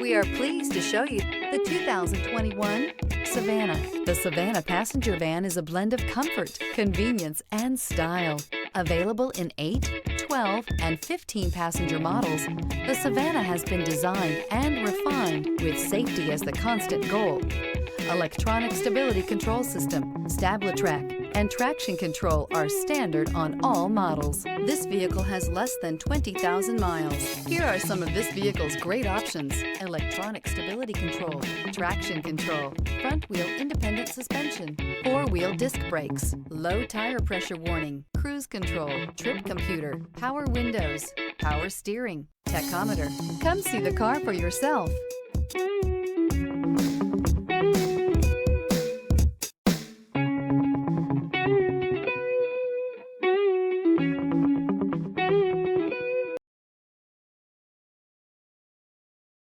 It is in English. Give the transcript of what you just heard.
We are pleased to show you the 2021 Savana. The Savana passenger van is a blend of comfort, convenience, and style. Available in 8, 12, and 15 passenger models, the Savana has been designed and refined with safety as the constant goal. Electronic stability control system, StableTrak, and traction control are standard on all models. This vehicle has less than 20,000 miles. Here are some of this vehicle's great options: electronic stability control, traction control, front wheel independent suspension, 4-wheel disc brakes, low tire pressure warning, cruise control, trip computer, power windows, power steering, tachometer. Come see the car for yourself.